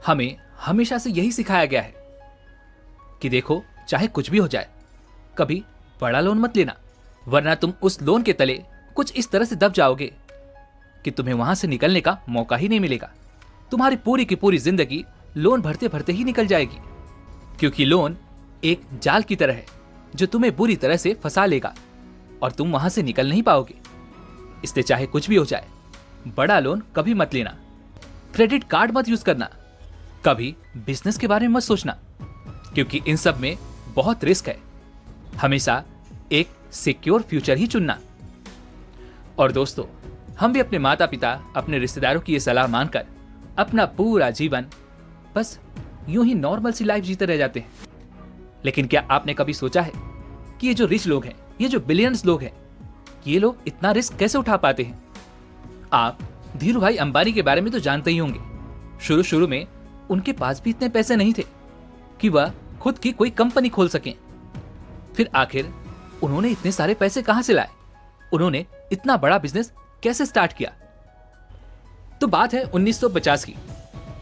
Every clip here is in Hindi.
हमें हमेशा से यही सिखाया गया है कि देखो, चाहे कुछ भी हो जाए, कभी बड़ा लोन मत लेना, वरना तुम उस लोन के तले कुछ इस तरह से दब जाओगे कि तुम्हें वहां से निकलने का मौका ही नहीं मिलेगा। तुम्हारी पूरी की पूरी जिंदगी लोन भरते भरते ही निकल जाएगी, क्योंकि लोन एक जाल की तरह है जो तुम्हें बुरी तरह से फंसा लेगा और तुम वहां से निकल नहीं पाओगे। इसलिए चाहे कुछ भी हो जाए, बड़ा लोन कभी मत लेना, क्रेडिट कार्ड मत यूज करना, कभी बिजनेस के बारे में मत सोचना, क्योंकि इन सब में बहुत रिस्क है। हमेशा एक सिक्योर फ्यूचर ही चुनना। और दोस्तों, हम भी अपने माता पिता, अपने रिश्तेदारों की ये सलाह मानकर अपना पूरा जीवन बस यूं ही नॉर्मल सी लाइफ जीते रह जाते हैं। लेकिन क्या आपने कभी सोचा है कि ये जो रिच लोग हैं, ये जो बिलियंस लोग हैं, ये लोग इतना रिस्क कैसे उठा पाते हैं? आप धीरू भाई अंबानी के बारे में तो जानते ही होंगे। शुरू शुरू में उनके पास भी इतने पैसे नहीं थे कि वह खुद की कोई कंपनी खोल सकें। फिर आखिर उन्होंने इतने सारे पैसे कहां से लाए? उन्होंने इतना बड़ा बिजनेस कैसे स्टार्ट किया? तो बात है 1950 की,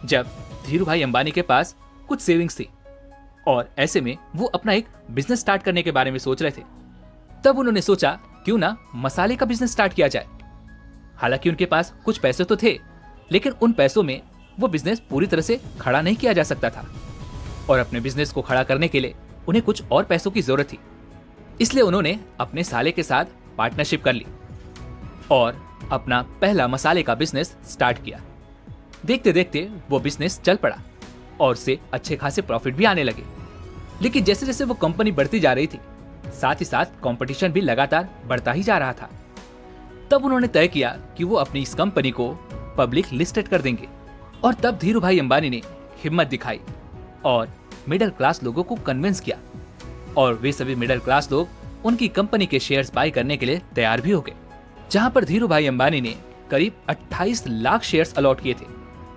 जब धीरू भाई अंबानी के पास कुछ सेविंग्स थी और ऐसे में वो अपना एक बिजनेस स्टार्ट करने के बारे में सोच रहे थे। तब उन्होंने सोचा क्यों ना मसाले का बिजनेस स्टार्ट किया जाए। हालांकि उनके पास कुछ पैसे तो थे, लेकिन उन पैसों में वो बिजनेस पूरी तरह से खड़ा नहीं किया जा सकता था और अपने बिजनेस को खड़ा करने के लिए उन्हें कुछ और पैसों की जरूरत थी। इसलिए उन्होंने अपने साले के साथ पार्टनरशिप कर ली और अपना पहला मसाले का बिजनेस स्टार्ट किया। देखते देखते वो बिजनेस चल पड़ा और उससे अच्छे खासे प्रॉफिट भी आने लगे। लेकिन जैसे जैसे वो कंपनी बढ़ती जा रही थी, साथ ही साथ कंपटीशन भी लगातार बढ़ता ही जा रहा था। तब उन्होंने तय किया कि वो अपनी इस कंपनी को पब्लिक लिस्टेड कर देंगे। और तब धीरू भाई अंबानी ने हिम्मत दिखाई और मिडिल क्लास लोगों को कन्विंस किया और वे सभी मिडिल क्लास लोग उनकी कंपनी के शेयर्स बाय करने के लिए तैयार भी हो गए। जहां पर धीरू भाई अंबानी ने करीब 28 लाख शेयर्स अलॉट किए थे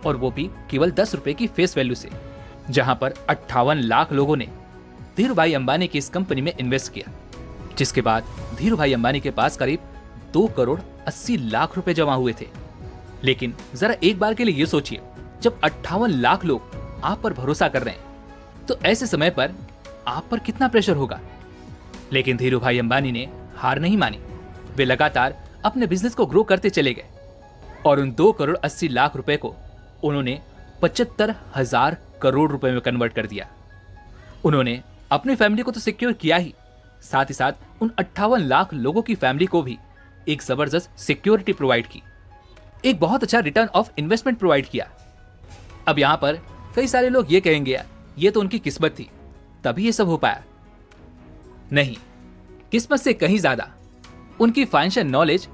और वो भी केवल 10 रुपए की फेस वैल्यू से, जहां पर 58 लाख लोगों ने धीरू भाई अंबानी की इस कंपनी में इन्वेस्ट किया। जिसके बाद धीरू भाई अंबानी के पास करीब 2 करोड़ 80 लाख रुपए जमा हुए थे। लेकिन जरा एक बार के लिए ये सोचिए, जब 58 लाख लोग आप पर भरोसा कर रहे हैं तो ऐसे समय पर आप पर कितना प्रेशर होगा। लेकिन धीरू भाई अंबानी ने हार नहीं मानी। वे लगातार अपने बिजनेस को ग्रो करते चले गए और उन 2 करोड़ 80 लाख रुपए को उन्होंने 75,000 करोड़ रुपए में कन्वर्ट कर दिया। उन्होंने अपनी फैमिली को तो सिक्योर किया ही, साथ ही साथ उन 58 लाख लोगों की फैमिली को भी एक जबरदस्त सिक्योरिटी प्रोवाइड की, एक बहुत अच्छा रिटर्न ऑफ इन्वेस्टमेंट प्रोवाइड किया। अब यहाँ पर कई सारे लोग ये कहेंगे ये तो उनकी किस्मत थी, तभी ये सब हो पाया। नहीं, किस्मत से कहीं ज्यादा उनकी फाइनेंशियल नॉलेज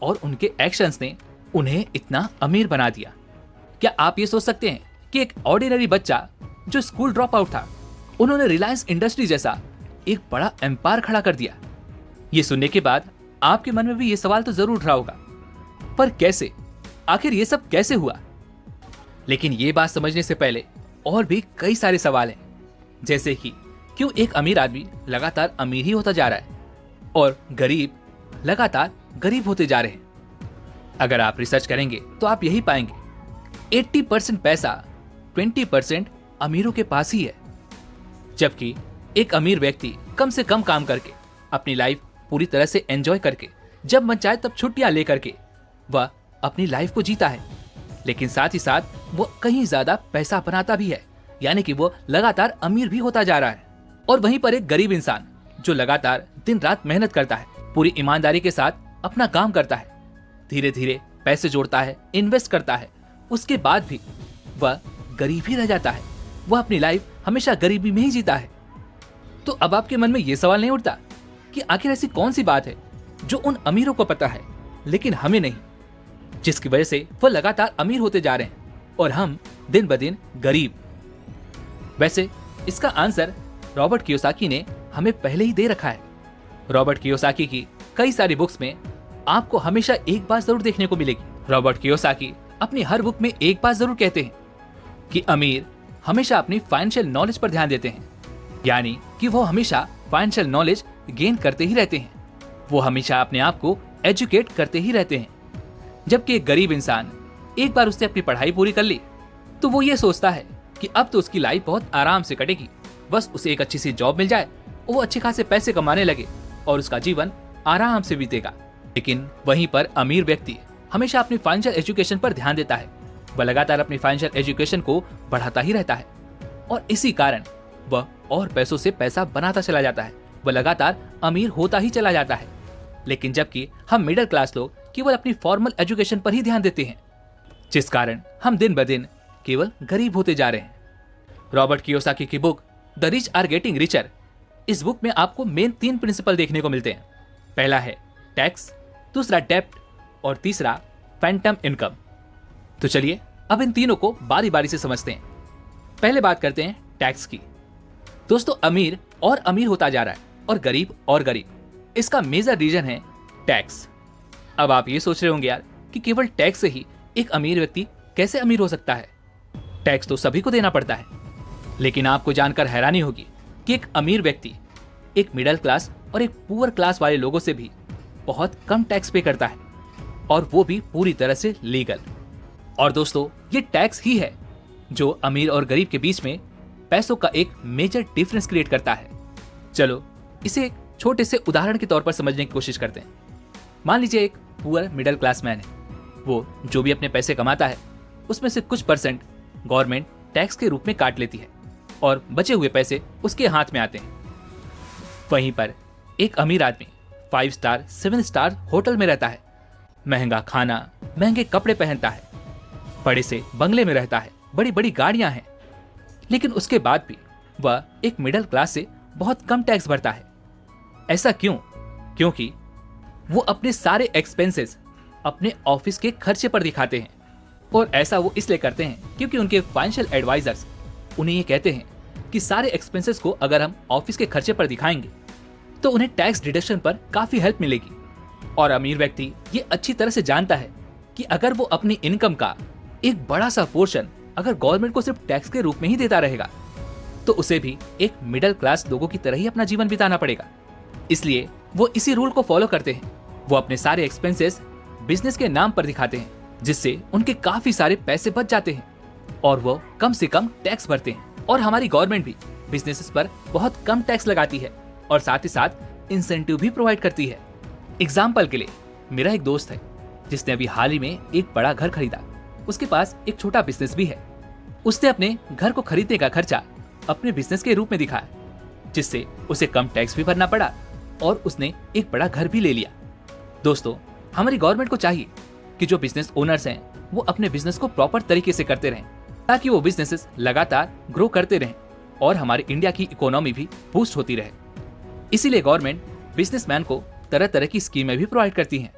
और उनके एक्शंस ने उन्हें इतना अमीर बना दिया। क्या आप ये सोच सकते हैं कि एक ऑर्डिनरी बच्चा जो स्कूल ड्रॉप आउट था, उन्होंने रिलायंस इंडस्ट्री जैसा एक बड़ा एम्पायर खड़ा कर दिया? ये सुनने के बाद आपके मन में भी ये सवाल तो जरूर उठ रहा होगा, पर कैसे, आखिर ये सब कैसे हुआ? लेकिन ये बात समझने से पहले और भी कई सारे सवाल हैं, जैसे कि क्यों एक अमीर आदमी लगातार अमीर ही होता जा रहा है और गरीब लगातार गरीब होते जा रहे हैं। अगर आप रिसर्च करेंगे तो आप यही पाएंगे 80% पैसा 20% अमीरों के पास ही है, जबकि एक अमीर व्यक्ति कम से कम काम करके अपनी लाइफ पूरी तरह से एंजॉय करके, जब मन चाहे तब छुट्टियां लेकर के वह अपनी लाइफ को जीता है। लेकिन साथ ही साथ वो कहीं ज्यादा पैसा बनाता भी है, यानी कि वो लगातार अमीर भी होता जा रहा है। और वहीं पर एक गरीब इंसान जो लगातार दिन रात मेहनत करता है, पूरी ईमानदारी के साथ अपना काम करता है, धीरे धीरे पैसे जोड़ता है, इन्वेस्ट करता है, उसके बाद भी वह गरीब ही रह जाता है। वह अपनी लाइफ हमेशा गरीबी में ही जीता है। तो अब आपके मन में यह सवाल नहीं उठता कि आखिर ऐसी कौन सी बात है जो उन अमीरों को पता है लेकिन हमें नहीं, जिसकी वजह से वह लगातार अमीर होते जा रहे हैं और हम दिन ब दिन गरीब? वैसे इसका आंसर रॉबर्ट कियोसाकी ने हमें पहले ही दे रखा है। रॉबर्ट कियोसाकी की कई सारी बुक्स में आपको हमेशा एक बात जरूर देखने को मिलेगी। रॉबर्ट कियोसाकी अपनी हर बुक में एक बात जरूर कहते हैं कि अमीर हमेशा अपनी फाइनेंशियल नॉलेज पर ध्यान देते हैं, यानी कि वो हमेशा फाइनेंशियल नॉलेज गेन करते ही रहते हैं, वो हमेशा अपने आप को एजुकेट करते ही रहते हैं। जबकि एक गरीब इंसान, एक बार उसने अपनी पढ़ाई पूरी कर ली तो वो ये सोचता है कि अब तो उसकी लाइफ बहुत आराम से कटेगी, बस उसे एक अच्छी सी जॉब मिल जाए, वो अच्छे खासे पैसे कमाने लगे और उसका जीवन आराम से बीतेगा। लेकिन वहीं पर अमीर व्यक्ति हमेशा अपनी फाइनेंशियल एजुकेशन पर ध्यान देता है। वह लगातार अपनी फाइनेंशियल एजुकेशन को बढ़ाता ही रहता है और इसी कारण वह और पैसों से पैसा बनाता चला जाता है। वह लगातार अमीर होता ही चला जाता है। लेकिन जबकि हम मिडिल क्लास लोग केवल अपनी फॉर्मल एजुकेशन पर ही ध्यान देते हैं, जिस कारण हम दिन ब दिन केवल गरीब होते जा रहे हैं। रॉबर्ट कियोसाकी की book the rich are getting richer, इस बुक में आपको मेन 3 प्रिंसिपल देखने को मिलते हैं। पहला है टैक्स, दूसरा डेप्ट और तीसरा फैंटम इनकम। तो चलिए अब इन तीनों को बारी बारी से समझते हैं। पहले बात करते हैं टैक्स की। दोस्तों, अमीर और अमीर होता जा रहा है और गरीब और गरीब। इसका मेजर रीजन है टैक्स। अब आप ये सोच रहे होंगे यार कि केवल टैक्स से ही एक अमीर व्यक्ति कैसे अमीर हो सकता है? टैक्स तो सभी को देना पड़ता है। लेकिन आपको जानकर हैरानी होगी कि एक अमीर व्यक्ति एक मिडिल क्लास और एक पुअर क्लास वाले लोगों से भी बहुत कम टैक्स पे करता है, और वो भी पूरी तरह से लीगल। और दोस्तों, ये टैक्स ही है जो अमीर और गरीब के बीच में पैसों का एक मेजर डिफरेंस क्रिएट करता है। चलो इसे एक छोटे से उदाहरण के तौर पर समझने की कोशिश करते हैं। मान लीजिए एक पुअर मिडिल क्लास मैन है। वो जो भी अपने पैसे कमाता है उसमें से कुछ परसेंट गवर्नमेंट टैक्स के रूप में काट लेती है और बचे हुए पैसे उसके हाथ में आते हैं। वहीं पर एक अमीर आदमी 5 स्टार 7 स्टार होटल में रहता है, महंगा खाना, महंगे कपड़े पहनता है, बड़े से बंगले में रहता है, बड़ी बड़ी गाड़ियां हैं। लेकिन उसके बाद भी वह एक मिडिल क्लास से बहुत कम टैक्स भरता है। ऐसा क्यों? क्योंकि वो अपने सारे एक्सपेंसेस अपने ऑफिस के खर्चे पर दिखाते हैं। और ऐसा वो इसलिए करते हैं क्योंकि उनके फाइनेंशियल एडवाइजर्स उन्हें ये कहते हैं कि सारे एक्सपेंसेस को अगर हम ऑफिस के खर्चे पर दिखाएंगे तो उन्हें टैक्स डिडक्शन पर काफी हेल्प मिलेगी। और अमीर व्यक्ति ये अच्छी तरह से जानता है कि अगर वो अपनी इनकम का एक बड़ा सा पोर्शन अगर गवर्नमेंट को सिर्फ टैक्स के रूप में ही देता रहेगा तो उसे भी एक मिडिल क्लास लोगों की तरह ही अपना जीवन बिताना पड़ेगा। इसलिए वो इसी रूल को फॉलो करते हैं। वो अपने सारे एक्सपेंसेस बिजनेस के नाम पर दिखाते हैं, जिससे उनके काफी सारे पैसे बच जाते हैं और वो कम से कम टैक्स भरते हैं। और हमारी गवर्नमेंट भी बिजनेसेस पर बहुत कम टैक्स लगाती है और साथ ही साथ इंसेंटिव भी प्रोवाइड करती है। एग्जाम्पल के लिए मेरा एक दोस्त है जिसने अभी हाल ही में एक बड़ा घर खरीदा। उसके पास एक छोटा बिजनेस भी है। उसने अपने घर को खरीदने का खर्चा अपने बिजनेस के रूप में दिखाया, जिससे उसे कम टैक्स भी भरना पड़ा और उसने एक बड़ा घर भी ले लिया। दोस्तों, हमारी गवर्नमेंट को चाहिए कि जो बिजनेस ओनर्स हैं वो अपने बिजनेस को प्रॉपर तरीके से करते रहें, ताकि वो बिजनेसेस लगातार ग्रो करते रहें और हमारे इंडिया की इकोनॉमी भी बूस्ट होती रहे। इसीलिए गवर्नमेंट बिजनेसमैन को तरह तरह की स्कीमें भी प्रोवाइड करती हैं।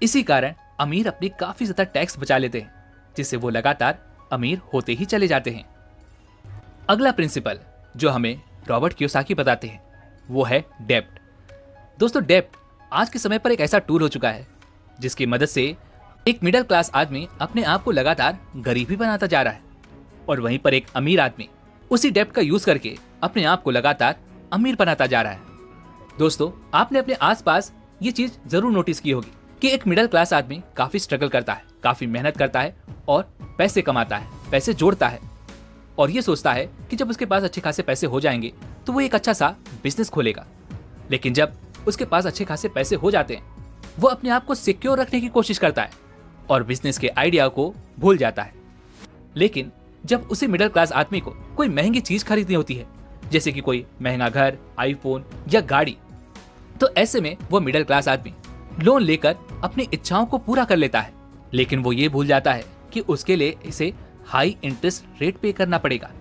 इसी कारण अमीर अपनी काफी ज्यादा टैक्स बचा लेते हैं, जिससे वो लगातार अमीर होते ही चले जाते हैं। अगला प्रिंसिपल जो हमें रॉबर्ट कियोसाकी बताते हैं वो है डेब्ट। दोस्तों, डेब्ट आज के समय पर एक ऐसा टूल हो चुका है जिसकी मदद से एक मिडिल क्लास आदमी अपने आप को लगातार गरीब ही बनाता जा रहा है, और वहीं पर एक अमीर आदमी उसी डेब्ट का यूज करके अपने आप को लगातार अमीर बनाता जा रहा है। दोस्तों, आपने अपने आसपास ये चीज जरूर नोटिस की होगी कि एक मिडिल क्लास आदमी काफी स्ट्रगल करता है, काफी मेहनत करता है और पैसे कमाता है, पैसे जोड़ता है और ये सोचता है कि जब उसके पास अच्छे खासे पैसे हो जाएंगे तो वो एक अच्छा सा बिजनेस खोलेगा। लेकिन जब उसके पास अच्छे खासे पैसे हो जाते हैं वो अपने आप को सिक्योर रखने की कोशिश करता है और बिजनेस के आइडिया को भूल जाता है। लेकिन जब उसी मिडिल क्लास आदमी को कोई महंगी चीज खरीदनी होती है, जैसे कि कोई महंगा घर, आईफोन या गाड़ी, तो ऐसे में वो मिडिल क्लास आदमी लोन लेकर अपनी इच्छाओं को पूरा कर लेता है। लेकिन वो ये भूल जाता है कि उसके लिए इसे हाई इंटरेस्ट रेट पे करना पड़ेगा,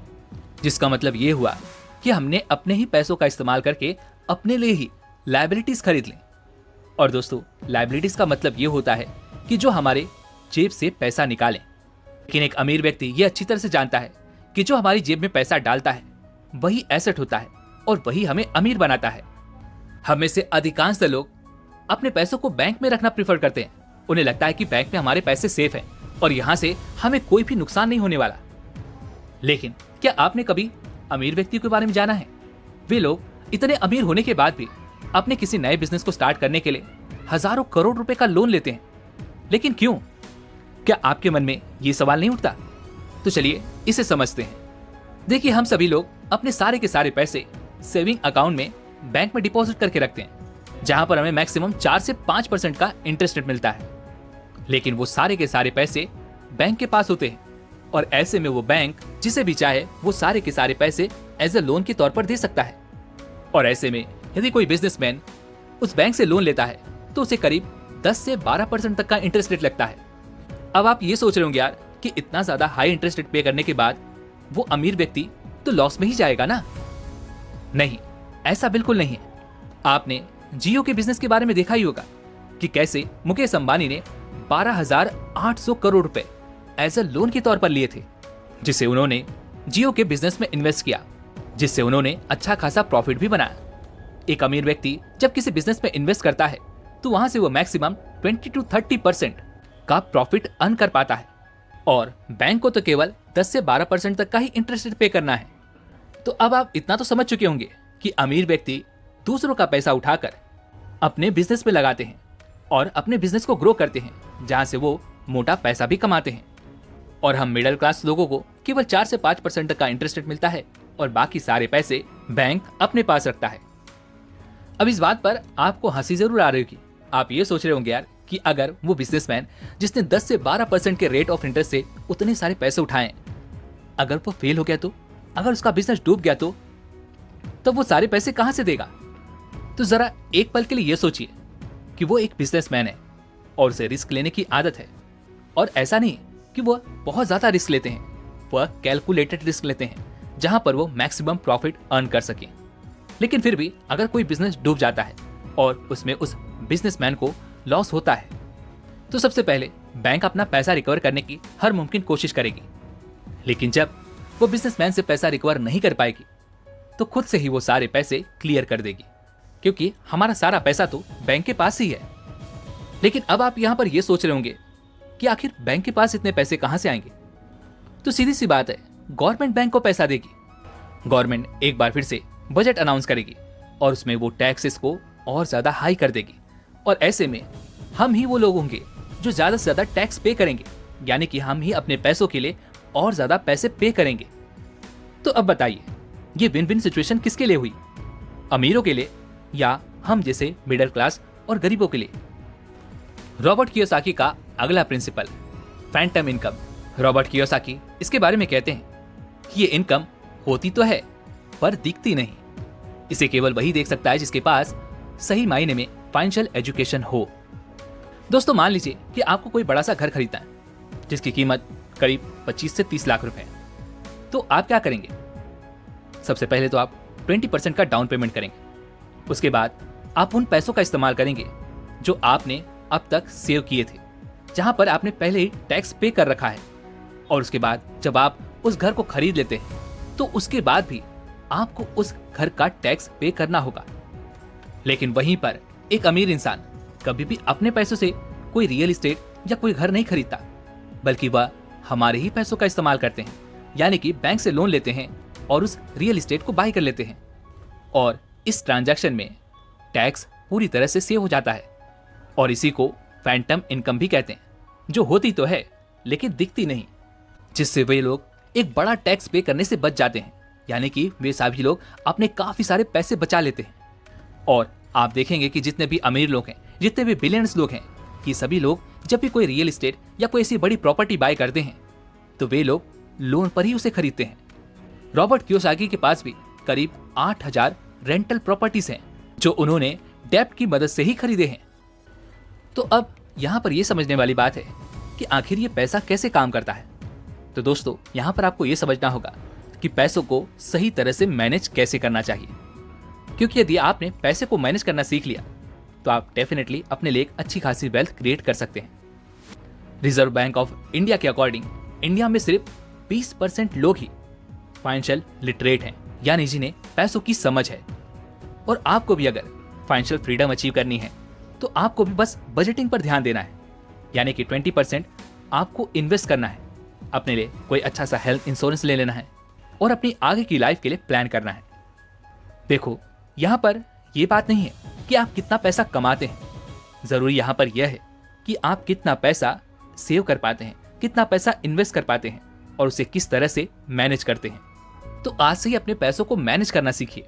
जिसका मतलब ये हुआ कि हमने अपने ही पैसों का इस्तेमाल करके अपने लिए ही लायबिलिटीज खरीद लें। और दोस्तों, लायबिलिटीज का मतलब ये होता है कि जो हमारे जेब से पैसा निकालें। लेकिन एक अमीर व्यक्ति ये अच्छी तरह से जानता है कि जो हमारी जेब में पैसा डालता है वही एसेट होता है और वही हमें अमीर बनाता है। हमें से अधिकांश लोग अपने पैसों को बैंक में रखना प्रेफर करते हैं। उन्हें लगता है कि बैंक में हमारे पैसे सेफ हैं और यहाँ से हमें कोई भी नुकसान नहीं होने वाला। लेकिन क्या आपने कभी अमीर व्यक्ति के बारे में जाना है? वे लोग इतने अमीर होने के बाद भी अपने किसी नए बिजनेस को स्टार्ट करने के लिए हजारों करोड़ रुपए का लोन लेते हैं। लेकिन क्यों? क्या आपके मन में ये सवाल नहीं उठता? तो चलिए इसे समझते हैं। देखिए, हम सभी लोग अपने सारे के सारे पैसे सेविंग अकाउंट में बैंक में डिपॉजिट करके रखते हैं, जहां पर हमें मैक्सिमम 4 से 5% का इंटरेस्ट रेट मिलता है। लेकिन वो सारे के सारे पैसे बैंक के पास होते हैं और ऐसे में वो बैंक जिसे भी चाहे वो सारे के सारे पैसे एज ए लोन के तौर पर दे सकता है। और ऐसे में यदि कोई बिजनेसमैन उस बैंक से लोन लेता है तो उसे करीब 10 से 12% तक का इंटरेस्ट रेट लगता है। अब आप ये सोच रहे होंगे यार कि इतना ज्यादा हाई इंटरेस्ट रेट पे करने के बाद वो अमीर व्यक्ति तो लॉस में ही जाएगा ना। नहीं, ऐसा बिल्कुल नहीं है। आपने जियो के बिजनेस के बारे में देखा ही होगा कि कैसे मुकेश अंबानी ने 12,800 करोड़ रुपए एज ए लोन के तौर पर लिए थे, जिसे उन्होंने जियो के बिजनेस में इन्वेस्ट किया, जिससे उन्होंने अच्छा खासा प्रॉफिट भी बनाया। एक अमीर व्यक्ति जब किसी बिजनेस में इन्वेस्ट करता है तो वहां से वो मैक्सिमम 20 to 30% का प्रॉफिट अर्न कर पाता है और बैंक को तो केवल 10 से 12% तक का ही इंटरेस्ट पे करना है। तो अब आप इतना तो समझ चुके होंगे कि अमीर व्यक्ति दूसरों का पैसा उठाकर अपने बिजनेस में लगाते हैं और अपने बिजनेस को ग्रो करते हैं, जहां से वो मोटा पैसा भी कमाते हैं। और हम मिडिल क्लास लोगों को केवल 4 से 5% तक का इंटरेस्ट रेट मिलता है और बाकी सारे पैसे बैंक अपने पास रखता है। अब इस बात पर आपको हंसी जरूर आ रही होगी। आप ये सोच रहे होंगे यार कि अगर वो बिजनेसमैन जिसने 10 से 12% के रेट ऑफ इंटरेस्ट से उतने सारे पैसे उठाए, अगर वो फेल हो गया तो, अगर उसका बिजनेस डूब गया तो वो सारे पैसे कहां से देगा? तो जरा एक पल के लिए ये सोचिए कि वो एक बिजनेसमैन है और उसे रिस्क लेने की आदत है। और ऐसा नहीं कि वो बहुत ज्यादा रिस्क लेते हैं, वह कैलकुलेटेड रिस्क लेते हैं जहां पर वो मैक्सिमम प्रॉफिट अर्न कर सके। लेकिन फिर भी अगर कोई बिजनेस डूब जाता है और उसमें उस बिजनेसमैन को लॉस होता है तो सबसे पहले बैंक अपना पैसा रिकवर करने की हर मुमकिन कोशिश करेगी। लेकिन जब वो बिजनेसमैन से पैसा रिकवर नहीं कर पाएगी तो खुद से ही वो सारे पैसे क्लियर कर देगी, क्योंकि हमारा सारा पैसा तो बैंक के पास ही है। लेकिन अब आप यहां पर ये सोच रहे होंगे कि आखिर बैंक के पास इतने पैसे कहां से आएंगे? तो सीधी सी बात है, गवर्नमेंट बैंक को पैसा देगी। गवर्नमेंट एक बार फिर से बजट अनाउंस करेगी और उसमें वो टैक्सेस को और ज्यादा हाई कर देगी और ऐसे में हम ही वो लोग होंगे जो ज्यादा से ज्यादा टैक्स पे करेंगे, यानी कि हम ही अपने पैसों के लिए और ज्यादा पैसे पे करेंगे। तो अब बताइए, ये विन विन सिचुएशन किसके लिए हुई? अमीरों के लिए या हम जैसे मिडिल क्लास और गरीबों के लिए? रॉबर्ट कियोसाकी का अगला principle, phantom income. Robert Kiyosaki इसके बारे में कहते हैं कि ये इनकम होती तो है पर दिखती नहीं। इसे केवल वही देख सकता है जिसके पास सही मायने में फाइनेंशियल एजुकेशन हो। दोस्तों, मान लीजिए कि आपको कोई बड़ा सा घर खरीदना है जिसकी कीमत करीब 25 से 30 लाख रुपए है। तो आप क्या करेंगे? सबसे पहले तो आप 20% का डाउन पेमेंट करेंगे। उसके बाद आप उन पैसों का इस्तेमाल करेंगे जो आपने अब तक सेव किए थे, जहां पर आपने पहले ही टैक्स पे कर रखा है। और उसके बाद जब आप उस घर को खरीद लेते हैं तो उसके बाद भी आपको उस घर का टैक्स पे करना होगा। लेकिन वहीं पर एक अमीर इंसान कभी भी अपने पैसों से कोई रियल एस्टेट या कोई घर नहीं खरीदता, बल्कि वह हमारे ही पैसों का इस्तेमाल करते हैं, यानी कि बैंक से लोन लेते हैं और उस रियल एस्टेट को बाय कर लेते हैं। और इस ट्रांजैक्शन में टैक्स पूरी तरह से सेव हो जाता है और इसी को फैंटम इनकम भी कहते हैं, जो होती तो है लेकिन दिखती नहीं, जिससे वे लोग एक बड़ा टैक्स पे करने से बच जाते हैं, यानी कि वे सभी लोग अपने काफी सारे पैसे बचा लेते हैं। और आप देखेंगे कि जितने भी अमीर लोग हैं, जितने भी बिलियनर्स लोग हैं, कि सभी लोग जब भी कोई रियल एस्टेट या कोई ऐसी बड़ी प्रॉपर्टी बाय करते हैं तो वे लोग लोन पर ही उसे खरीदते हैं। रॉबर्ट कियोसाकी के पास भी करीब 8,000 रेंटल प्रॉपर्टीज हैं जो उन्होंने डेब्ट की मदद से ही खरीदे हैं। तो अब यहाँ पर यह समझने वाली बात है कि आखिर ये पैसा कैसे काम करता है। तो दोस्तों, यहाँ पर आपको ये समझना होगा कि पैसों को सही तरह से मैनेज कैसे करना चाहिए, क्योंकि यदि आपने पैसे को मैनेज करना सीख लिया तो आप डेफिनेटली अपने लिए एक अच्छी खासी वेल्थ क्रिएट कर सकते हैं। रिजर्व बैंक ऑफ इंडिया के अकॉर्डिंग इंडिया में सिर्फ 20% लोग ही फाइनेंशियल लिटरेट हैं, यानी जिन्हें पैसों की समझ है। और आपको भी अगर फाइनेंशियल फ्रीडम अचीव करनी है तो आपको भी बस बजटिंग पर ध्यान देना है, यानी कि 20% आपको इन्वेस्ट करना है, अपने लिए कोई अच्छा सा हेल्थ इंश्योरेंस ले लेना है और अपनी आगे की लाइफ के लिए प्लान करना है। देखो, यहाँ पर यह बात नहीं है कि आप कितना पैसा कमाते हैं, जरूरी यहाँ पर यह है कि आप कितना पैसा सेव कर पाते हैं, कितना पैसा इन्वेस्ट कर पाते हैं और उसे किस तरह से मैनेज करते हैं। तो आज से ही अपने पैसों को मैनेज करना सीखिए,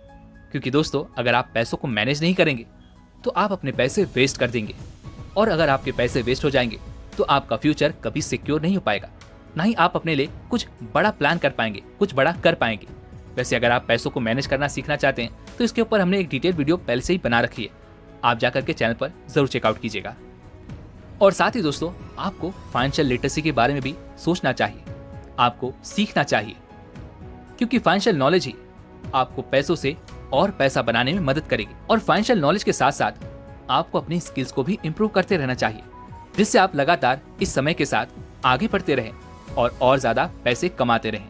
क्योंकि दोस्तों अगर आप पैसों को मैनेज नहीं करेंगे तो आप अपने पैसे वेस्ट कर देंगे, और अगर आपके पैसे वेस्ट हो जाएंगे तो आपका फ्यूचर कभी सिक्योर नहीं हो पाएगा, ना ही आप अपने लिए कुछ बड़ा प्लान कर पाएंगे, कुछ बड़ा कर पाएंगे। वैसे अगर आप पैसों को मैनेज करना सीखना चाहते हैं तो इसके ऊपर हमने एक डिटेल वीडियो पहले से ही बना रखी है, आप जाकर के चैनल पर जरूर चेकआउट कीजिएगा। और साथ ही दोस्तों आपको फाइनेंशियल लिटरेसी के बारे में भी सोचना चाहिए, आपको सीखना चाहिए, क्योंकि फाइनेंशियल नॉलेज ही आपको पैसों से और पैसा बनाने में मदद करेगी। और फाइनेंशियल नॉलेज के साथ साथ आपको अपनी स्किल्स को भी इम्प्रूव करते रहना चाहिए, जिससे आप लगातार इस समय के साथ आगे बढ़ते रहें और ज्यादा पैसे कमाते रहें,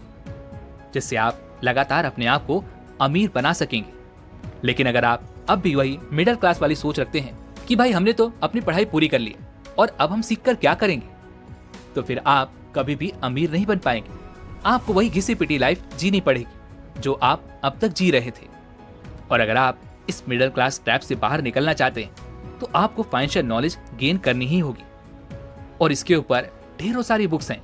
जिससे आप लगातार अपने आप को अमीर बना सकेंगे। लेकिन अगर आप अब भी वही मिडिल क्लास वाली सोच रखते हैं कि भाई हमने तो अपनी पढ़ाई पूरी कर ली और अब हम सीख कर क्या करेंगे, तो फिर आप कभी भी अमीर नहीं बन पाएंगे। आपको वही घिसी पिटी लाइफ जीनी पड़ेगी जो आप अब तक जी रहे थे। और अगर आप इस मिडिल क्लास ट्रैप से बाहर निकलना चाहते हैं तो आपको फाइनेंशियल नॉलेज गेन करनी ही होगी, और इसके ऊपर ढेरों सारी बुक्स हैं।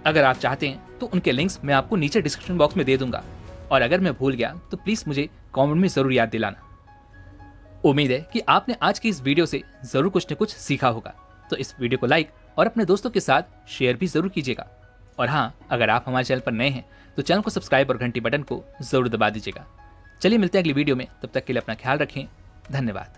अगर आप चाहते हैं तो उनके लिंक्स मैं आपको नीचे डिस्क्रिप्शन बॉक्स में दे दूंगा, और अगर मैं भूल गया तो प्लीज मुझे कमेंट में जरूर याद दिलाना। उम्मीद है कि आपने आज की इस वीडियो से जरूर कुछ न कुछ सीखा होगा, तो इस वीडियो को लाइक और अपने दोस्तों के साथ शेयर भी जरूर कीजिएगा। और हाँ, अगर आप हमारे चैनल पर नए हैं तो चैनल को सब्सक्राइब और घंटी बटन को जरूर दबा दीजिएगा। चलिए मिलते हैं अगली वीडियो में, तब तक के लिए अपना ख्याल रखें। धन्यवाद।